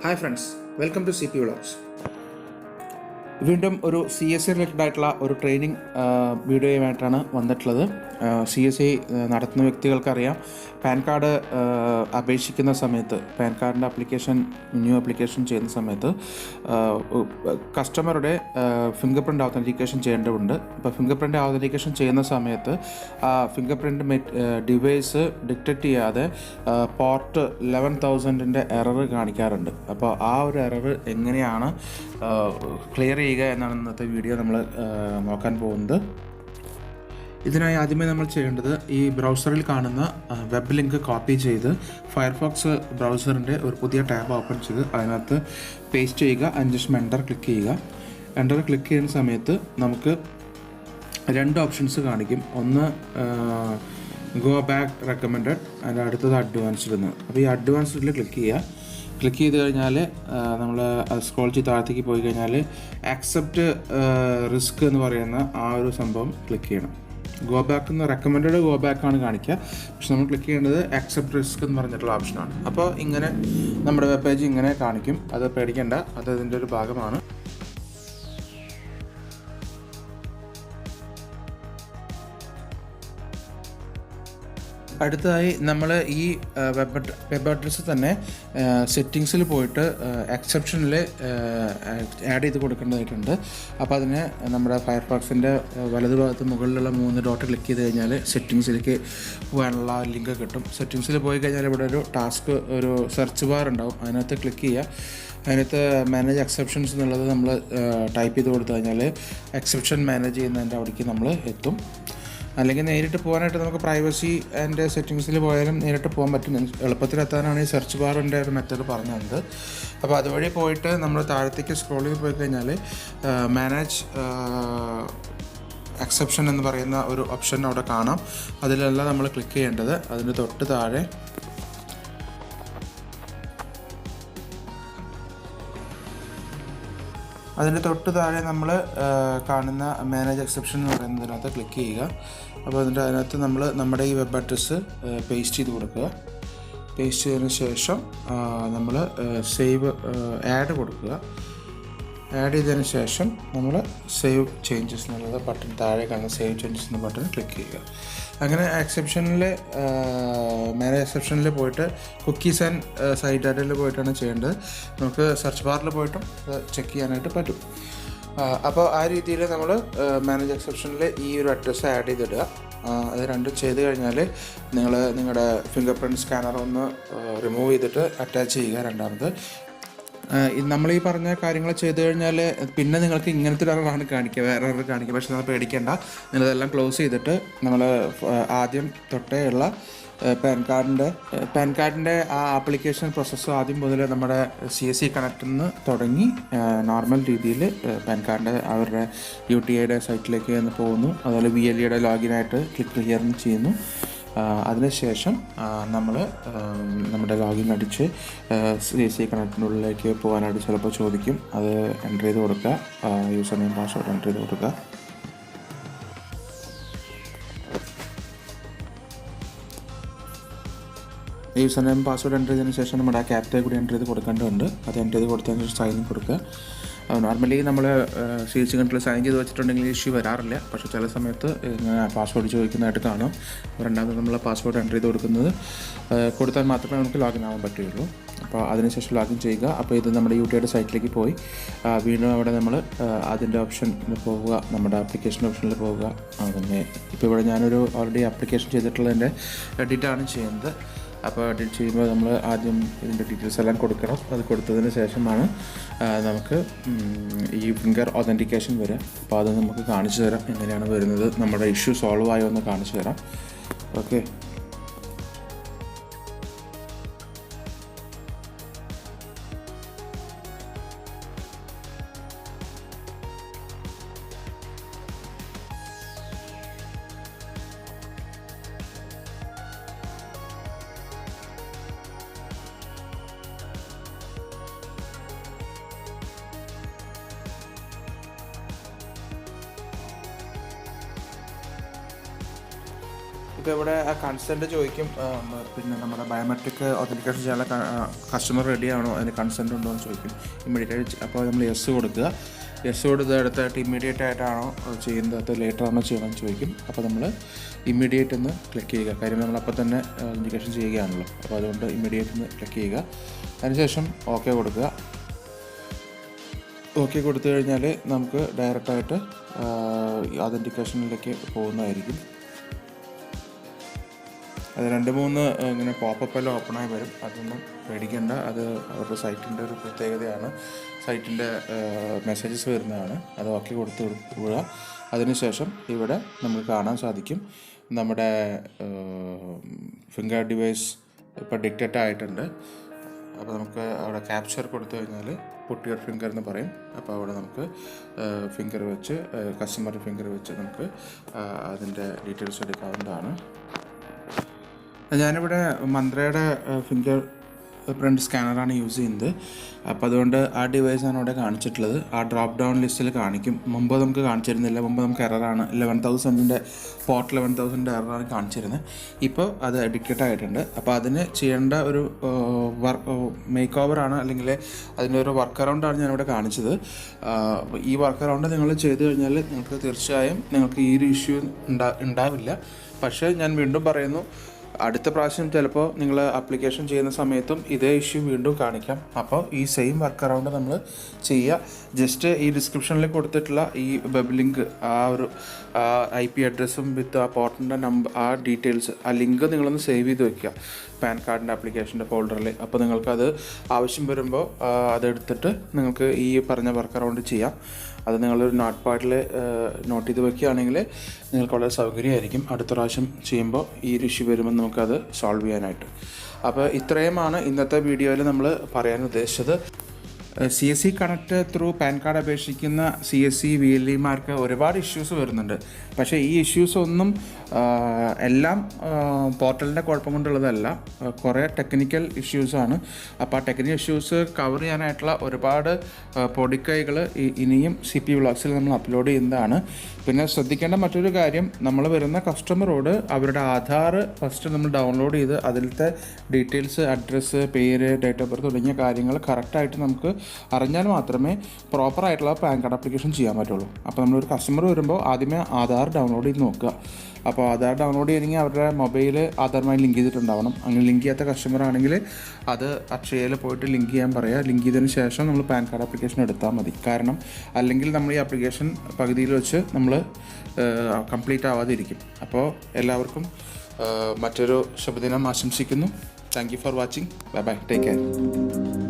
Hi friends, welcome to CP Vlogs. വീണ്ടും ഒരു CSE related ആയിട്ടുള്ള ഒരു ട്രെയിനിങ് വീഡിയോയുമായിട്ടാണ് വന്നിട്ടുള്ളത്. CSE നടത്തുന്ന വ്യക്തികൾക്കറിയാം, പാൻ കാർഡ് അപേക്ഷിക്കുന്ന സമയത്ത്, പാൻ കാർഡിൻ്റെ ന്യൂ ആപ്ലിക്കേഷൻ ചെയ്യുന്ന സമയത്ത് കസ്റ്റമറുടെ ഫിംഗർ പ്രിൻ്റ് ഓതൻറ്റിക്കേഷൻ ചെയ്യേണ്ടതുണ്ട്. അപ്പോൾ ഫിംഗർ പ്രിൻ്റ് ഓതൻറ്റിക്കേഷൻ ചെയ്യുന്ന സമയത്ത് ഫിംഗർ പ്രിൻ്റ് ഡിവൈസ് ഡിറ്റക്റ്റ് ചെയ്യാതെ പോർട്ട് 11,000-ൻ്റെ എറർ കാണിക്കാറുണ്ട്. അപ്പോൾ ആ ഒരു എറർ എങ്ങനെയാണ് ക്ലിയർ ചെയ്യുക എന്നാണ് ഇന്നത്തെ വീഡിയോ നമ്മൾ നോക്കാൻ പോകുന്നത്. ഇതിനായി ആദ്യമേ നമ്മൾ ചെയ്യേണ്ടത്, ഈ ബ്രൗസറിൽ കാണുന്ന വെബ് ലിങ്ക് കോപ്പി ചെയ്ത് ഫയർഫോക്സ് ബ്രൗസറിൻ്റെ ഒരു പുതിയ ടാബ് ഓപ്പൺ ചെയ്ത് അതിനകത്ത് പേസ്റ്റ് ചെയ്യുക. അതിന് ശേഷം എൻ്റർ ക്ലിക്ക് ചെയ്യുക. എൻ്റർ ക്ലിക്ക് ചെയ്യുന്ന സമയത്ത് നമുക്ക് രണ്ട് ഓപ്ഷൻസ് കാണിക്കും. ഒന്ന് ഗോ ബാക്ക് റെക്കമെൻഡഡ്, അതിൻ്റെ അടുത്തത് അഡ്വാൻസ്ഡ് എന്ന്. അപ്പോൾ ഈ അഡ്വാൻസ്ഡിൽ ക്ലിക്ക് ചെയ്യുക. ക്ലിക്ക് ചെയ്ത് കഴിഞ്ഞാൽ നമ്മൾ സ്ക്രോൾ ചെയ്ത് താഴത്തേക്ക് പോയി കഴിഞ്ഞാൽ ആക്സെപ്റ്റ് റിസ്ക് എന്ന് പറയുന്ന ആ ഒരു സംഭവം ക്ലിക്ക് ചെയ്യണം. ഗോ ബാക്ക് എന്ന് റെക്കമെൻഡഡ് ഗോ ബാക്കാണ് കാണിക്കുക, പക്ഷെ നമ്മൾ ക്ലിക്ക് ചെയ്യേണ്ടത് ആക്സെപ്റ്റ് റിസ്ക് എന്ന് പറഞ്ഞിട്ടുള്ള ഓപ്ഷനാണ്. അപ്പോൾ ഇങ്ങനെ നമ്മുടെ വെബ് പേജ് ഇങ്ങനെ കാണിക്കും. അത് പേടിക്കേണ്ട, അത് അതിൻ്റെ ഒരു ഭാഗമാണ്. അടുത്തതായി നമ്മൾ ഈ വെബ് അഡ്രസ്സ് തന്നെ സെറ്റിങ്സിൽ പോയിട്ട് എക്സെപ്ഷനിൽ ആഡ് ചെയ്ത് കൊടുക്കേണ്ടതായിട്ടുണ്ട്. അപ്പോൾ അതിന് നമ്മുടെ ഫയർഫോക്സിൻ്റെ വലതുഭാഗത്ത് മുകളിലുള്ള 3 ഡോട്ട് ക്ലിക്ക് ചെയ്ത് കഴിഞ്ഞാൽ സെറ്റിങ്സിലേക്ക് പോകാനുള്ള ലിങ്ക് കിട്ടും. സെറ്റിങ്സിൽ പോയി കഴിഞ്ഞാൽ ഇവിടെ ഒരു സെർച്ച് ബാർ ഉണ്ടാവും. അതിനകത്ത് ക്ലിക്ക് ചെയ്യുക. അതിനകത്ത് മാനേജ് എക്സെപ്ഷൻസ് എന്നുള്ളത് നമ്മൾ ടൈപ്പ് ചെയ്ത് കൊടുത്തു കഴിഞ്ഞാൽ എക്സെപ്ഷൻ മാനേജ് ചെയ്യുന്നതിൻ്റെ അവിടേക്ക് നമ്മൾ എത്തും. അല്ലെങ്കിൽ നേരിട്ട് പോകാനായിട്ട് നമുക്ക് പ്രൈവസി ആൻഡ് സെറ്റിങ്സിൽ പോയാലും നേരിട്ട് പോകാൻ പറ്റും. എളുപ്പത്തിലെത്താനാണ് ഈ സെർച്ച് ബാറിൻ്റെ ഒരു മെത്തേഡ് പറഞ്ഞു തന്നത്. അപ്പോൾ അതുവഴി പോയിട്ട് നമ്മൾ താഴത്തേക്ക് സ്ക്രോൾ ചെയ്ത് പോയി കഴിഞ്ഞാൽ മാനേജ് എക്സെപ്ഷൻ എന്ന് പറയുന്ന ഒരു ഓപ്ഷൻ അവിടെ കാണാം. അതിലല്ല നമ്മൾ ക്ലിക്ക് ചെയ്യേണ്ടത്. അതിന് തൊട്ട് താഴെ നമ്മൾ കാണുന്ന മാനേജ് എക്സെപ്ഷൻ എന്ന് പറയുന്നതിനകത്ത് ക്ലിക്ക് ചെയ്യുക. അപ്പോൾ അതിനകത്ത് നമ്മൾ നമ്മുടെ ഈ വെബ് അഡ്രസ്സ് പേസ്റ്റ് ചെയ്ത് കൊടുക്കുക. പേസ്റ്റ് ചെയ്തതിന് ശേഷം നമ്മൾ സേവ് ആഡ് കൊടുക്കുക. ആഡ് ചെയ്തതിന് ശേഷം നമ്മൾ സേവ് ചേഞ്ചസ് എന്നുള്ളത് ബട്ടൺ, താഴെ കാണുന്ന സേവ് ചേഞ്ചസ് എന്ന ബട്ടൺ ക്ലിക്ക് ചെയ്യുക. അങ്ങനെ മാനേജ് എക്സെപ്ഷനിൽ പോയിട്ട് കുക്കീസ് ആൻഡ് സൈറ്റ് ഡാറ്റയിൽ പോയിട്ടാണ് ചെയ്യേണ്ടത്. നമുക്ക് സെർച്ച് ബാറിൽ പോയിട്ടും ചെക്ക് ചെയ്യാനായിട്ട് പറ്റും. അപ്പോൾ ആ രീതിയിൽ നമ്മൾ മാനേജ് എക്സെപ്ഷനിൽ ഈ ഒരു അഡ്രസ്സ് ആഡ് ചെയ്തിടുക. അത് രണ്ടും ചെയ്ത് കഴിഞ്ഞാൽ നിങ്ങൾ നിങ്ങളുടെ ഫിംഗർ പ്രിൻറ്റ് സ്കാനർ ഒന്ന് റിമൂവ് ചെയ്തിട്ട് അറ്റാച്ച് ചെയ്യുക. രണ്ടാമത് നമ്മൾ ഈ പറഞ്ഞ കാര്യങ്ങൾ ചെയ്ത് കഴിഞ്ഞാൽ പിന്നെ നിങ്ങൾക്ക് ഇങ്ങനത്തെ ഒരു എററാണ് കാണിക്കുക, വേറെ എറർ കാണിക്കുക. പക്ഷെ നമ്മൾ പേടിക്കേണ്ട, നിങ്ങളതെല്ലാം ക്ലോസ് ചെയ്തിട്ട് നമ്മൾ ആദ്യം തൊട്ടേ ഉള്ള പാൻ കാർഡിൻ്റെ ആ ആപ്ലിക്കേഷൻ പ്രോസസ്സ് ആദ്യം മുതൽ നമ്മുടെ CSE കണക്റ്റിൽ നിന്ന് തുടങ്ങി നോർമൽ രീതിയിൽ പാൻ കാർഡിൻ്റെ അവരുടെ UTIയുടെ സൈറ്റിലേക്ക് ഒന്ന് പോകുന്നു. അതുപോലെ VLEയുടെ ലോഗിനായിട്ട് ക്ലിക്ക് ഹിയർ ചെയ്യുന്നു. അതിനുശേഷം നമ്മൾ നമ്മുടെ ലോഗിൻ അടിച്ച് CSE കണക്റ്റിനുള്ളിലേക്ക് പോകാനായിട്ട് ചിലപ്പോൾ ചോദിക്കും. അത് എൻ്റർ ചെയ്ത് കൊടുക്കുക. യൂസർ നെയിം പാസ്വേഡ് എൻ്റർ ചെയ്ത് കൊടുക്കുക. യൂസർ നെയിം പാസ്വേഡ് എൻ്റർ ചെയ്തതിന് ശേഷം നമ്മുടെ ആ ക്യാപ്ചർ കൂടി എൻ്റർ ചെയ്ത് കൊടുക്കേണ്ടതുണ്ട്. അത് എൻ്റർ ചെയ്ത് കൊടുത്തതിന് ശേഷം സൈൻ കൊടുക്കുക. നോർമലി നമ്മൾ CSE കണക്റ്റിൽ സൈൻ ചെയ്ത് വെച്ചിട്ടുണ്ടെങ്കിൽ ഇഷ്യൂ വരാറില്ല. പക്ഷേ ചില സമയത്ത് ഇങ്ങനെ പാസ്വേഡ് ചോദിക്കുന്നതായിട്ട് കാണാം. രണ്ടാമത് നമ്മൾ പാസ്വേഡ് എൻ്റർ ചെയ്ത് കൊടുത്താൽ മാത്രമേ നമുക്ക് ലോഗിൻ ആവാൻ പറ്റുകയുള്ളൂ. അപ്പോൾ അതിനുശേഷം ലോഗിൻ ചെയ്യുക. അപ്പോൾ ഇത് നമ്മുടെ UTIയുടെ സൈറ്റിലേക്ക് പോയി വീണ്ടും അവിടെ നമ്മൾ അതിൻ്റെ ഓപ്ഷനിൽ പോവുക, നമ്മുടെ ആപ്ലിക്കേഷൻ ഓപ്ഷനിൽ പോവുക. പിന്നെ ഇപ്പോൾ ഇവിടെ ഞാനൊരു ഓൾറെഡി ആപ്ലിക്കേഷൻ ചെയ്തിട്ടുള്ളതിൻ്റെ എഡിറ്റാണ് ചെയ്യുന്നത്. അപ്പോൾ എഡിറ്റ് ചെയ്യുമ്പോൾ നമ്മൾ ആദ്യം ഇതിൻ്റെ ഡീറ്റെയിൽസ് എല്ലാം കൊടുക്കണം. അത് കൊടുത്തതിന് ശേഷമാണ് നമുക്ക് ഈ ഫിംഗർ ഓതൻറ്റിക്കേഷൻ വരിക. അപ്പോൾ അത് നമുക്ക് കാണിച്ചു തരാം എങ്ങനെയാണ് വരുന്നത്. നമ്മുടെ ഇഷ്യൂ സോൾവ് ആയോ എന്ന് കാണിച്ചു തരാം. ഓക്കെ, ഇപ്പോൾ ഇവിടെ ആ കൺസെൻറ്റ് ചോദിക്കും, പിന്നെ നമ്മുടെ ബയോമെട്രിക് ഒതൻറ്റിക്കേഷൻ ചെയ്യാനുള്ള കസ്റ്റമർ റെഡിയാണോ, അതിന് കൺസെൻറ്റ് ഉണ്ടോ എന്ന് ചോദിക്കും. ഇമ്മീഡിയറ്റ് അപ്പോൾ നമ്മൾ യെസ് കൊടുക്കുക. യെസ് കൊടുത്ത് അടുത്തായിട്ട് ഇമ്മീഡിയറ്റ് ആയിട്ടാണോ ചെയ്യുന്നത്, അത് ലേറ്റർ ആണോ ചെയ്യണമെന്ന് ചോദിക്കും. അപ്പോൾ നമ്മൾ ഇമ്മീഡിയറ്റ് എന്ന് ക്ലിക്ക് ചെയ്യുക. കാര്യം നമ്മളപ്പോൾ തന്നെ ഒതൻറ്റിക്കേഷൻ ചെയ്യുകയാണല്ലോ, അപ്പോൾ അതുകൊണ്ട് ഇമ്മീഡിയറ്റ് എന്ന് ക്ലിക്ക് ചെയ്യുക. അതിനുശേഷം ഓക്കെ കൊടുക്കുക. ഓക്കെ കൊടുത്തു കഴിഞ്ഞാൽ നമുക്ക് ഡയറക്റ്റായിട്ട് ഒതൻറ്റിക്കേഷനിലേക്ക് പോകുന്നതായിരിക്കും. അത് 2-3 ഇങ്ങനെ പോപ്പപ്പെല്ലാം ഓപ്പണായി വരും. അതൊന്നും പേടിക്കേണ്ട, അത് അവരുടെ സൈറ്റിൻ്റെ ഒരു പ്രത്യേകതയാണ്. സൈറ്റിൻ്റെ മെസ്സേജസ് വരുന്നതാണ്. അത് ഓക്കെ കൊടുത്ത് വിടുക. അതിനുശേഷം ഇവിടെ നമുക്ക് കാണാൻ സാധിക്കും നമ്മുടെ ഫിംഗർ ഡിവൈസ് ഇപ്പോൾ ഡിക്റ്റേറ്റ് ആയിട്ടുണ്ട്. അപ്പോൾ നമുക്ക് അവിടെ ക്യാപ്ചർ കൊടുത്തു കഴിഞ്ഞാൽ പുട്ട് യുവർ ഫിംഗർ എന്ന് പറയും. അപ്പോൾ അവിടെ നമുക്ക് ഫിംഗർ വെച്ച് കസ്റ്റമറുടെ ഫിംഗർ വെച്ച് നമുക്ക് അതിൻ്റെ ഡീറ്റെയിൽസ് എടുക്കാവുന്നതാണ്. ഞാനിവിടെ മന്ത്രയുടെ ഫിംഗർ പ്രിൻറ്റ് സ്കാനറാണ് യൂസ് ചെയ്യുന്നത്. അപ്പോൾ അതുകൊണ്ട് ആ ഡിവൈസാണ് ഇവിടെ കാണിച്ചിട്ടുള്ളത്. ആ ഡ്രോപ്പ് ഡൗൺ ലിസ്റ്റിൽ കാണിക്കും. മുമ്പ് നമുക്ക് കാണിച്ചിരുന്നില്ല. മുമ്പ് നമുക്ക് എററാണ് 11,000 പോർട്ട് 11,000 എററാണ് കാണിച്ചിരുന്നത്. ഇപ്പോൾ അത് ഡിക്റ്റേറ്റ് ആയിട്ടുണ്ട്. അപ്പോൾ അതിന് ചെയ്യേണ്ട ഒരു മേക്ക് ഓവറാണ്, അല്ലെങ്കിൽ അതിൻ്റെ ഒരു വർക്ക് അറൗണ്ടാണ് ഞാനിവിടെ കാണിച്ചത്. ഈ വർക്ക് അറൗണ്ട് നിങ്ങൾ ചെയ്ത് കഴിഞ്ഞാൽ നിങ്ങൾക്ക് തീർച്ചയായും നിങ്ങൾക്ക് ഈ ഒരു ഇഷ്യൂ ഉണ്ടാവില്ല. പക്ഷേ ഞാൻ വീണ്ടും പറയുന്നു, അടുത്ത പ്രാവശ്യം ചിലപ്പോൾ നിങ്ങൾ ആപ്ലിക്കേഷൻ ചെയ്യുന്ന സമയത്തും ഇതേ ഇഷ്യൂ വീണ്ടും കാണിക്കാം. അപ്പോൾ ഈ സെയിം വർക്ക് അറൗണ്ട് നമ്മൾ ചെയ്യുക. ജസ്റ്റ് ഈ ഡിസ്ക്രിപ്ഷനിൽ കൊടുത്തിട്ടുള്ള ഈ വെബ് ലിങ്ക്, ആ ഒരു IP അഡ്രസ്സും വിത്ത് ആ പോർട്ടിൻ്റെ നമ്പർ, ആ ഡീറ്റെയിൽസ്, ആ ലിങ്ക് നിങ്ങളൊന്ന് സേവ് ചെയ്ത് വെക്കുക പാൻ കാർഡിൻ്റെ ആപ്ലിക്കേഷൻ്റെ ഫോൾഡറിൽ. അപ്പോൾ നിങ്ങൾക്കത് ആവശ്യം വരുമ്പോൾ അതെടുത്തിട്ട് നിങ്ങൾക്ക് ഈ പറഞ്ഞ വർക്ക് അറൗണ്ട് ചെയ്യാം. അത് നിങ്ങളൊരു നോട്ട് പാഡിൽ നോട്ട് ചെയ്ത് വെക്കുകയാണെങ്കിൽ നിങ്ങൾക്ക് വളരെ സൗകര്യമായിരിക്കും അടുത്ത പ്രാവശ്യം ചെയ്യുമ്പോൾ ഈ ഒരു ഇഷ്യൂ വരുമ്പോൾ നമുക്കത് സോൾവ് ചെയ്യാനായിട്ട്. അപ്പോൾ ഇത്രയുമാണ് ഇന്നത്തെ വീഡിയോയിൽ നമ്മൾ പറയാൻ ഉദ്ദേശിച്ചത്. CSC connect through pan card അപേക്ഷിക്കുന്ന CSC VLEമാർക്ക് ഒരുപാട് ഇഷ്യൂസ് വരുന്നുണ്ട്. പക്ഷേ ഈ ഇഷ്യൂസ് ഒന്നും എല്ലാം പോർട്ടലിൻ്റെ കുഴപ്പം കൊണ്ടുള്ളതല്ല, കുറേ ടെക്നിക്കൽ ഇഷ്യൂസാണ്. അപ്പോൾ ആ ടെക്നിക്കൽ ഇഷ്യൂസ് കവർ ചെയ്യാനായിട്ടുള്ള ഒരുപാട് പൊടിക്കൈകൾ ഇനിയും CP വ്ളോഗ്സിൽ നമ്മൾ അപ്ലോഡ് ചെയ്യുന്നതാണ്. പിന്നെ ശ്രദ്ധിക്കേണ്ട മറ്റൊരു കാര്യം, നമ്മൾ വരുന്ന കസ്റ്റമറോട് അവരുടെ ആധാർ ഫസ്റ്റ് നമ്മൾ ഡൗൺലോഡ് ചെയ്ത് അതിലത്തെ ഡീറ്റെയിൽസ്, അഡ്രസ്സ്, പേര്, ഡേറ്റ് ഓഫ് ബർത്ത് തുടങ്ങിയ കാര്യങ്ങൾ കറക്റ്റായിട്ട് നമുക്ക് അറിഞ്ഞാൽ മാത്രമേ പ്രോപ്പറായിട്ടുള്ള പാൻ കാർഡ് ആപ്ലിക്കേഷൻ ചെയ്യാൻ പറ്റുള്ളൂ. അപ്പോൾ നമ്മളൊരു കസ്റ്റമർ വരുമ്പോൾ ആദ്യമേ ആധാർ ഡൗൺലോഡ് ചെയ്ത് നോക്കുക. അപ്പോൾ ആധാർ ഡൗൺലോഡ് ചെയ്യണമെങ്കിൽ അവരുടെ മൊബൈൽ ആധാറുമായി ലിങ്ക് ചെയ്തിട്ടുണ്ടാവണം. അങ്ങനെ ലിങ്ക് ചെയ്യാത്ത കസ്റ്റമർ ആണെങ്കിൽ അത് അക്ഷയയിൽ പോയിട്ട് ലിങ്ക് ചെയ്യാൻ പറയുക. ലിങ്ക് ചെയ്തതിന് ശേഷം നമ്മൾ പാൻ കാർഡ് ആപ്ലിക്കേഷൻ എടുത്താൽ മതി. കാരണം അല്ലെങ്കിൽ നമ്മൾ ഈ ആപ്ലിക്കേഷൻ പകുതിയിൽ വെച്ച് നമ്മൾ കംപ്ലീറ്റ് ആവാതിരിക്കും. അപ്പോൾ എല്ലാവർക്കും മറ്റൊരു ശുഭദിനം ആശംസിക്കുന്നു. Thank you for watching. Bye bye. Take care.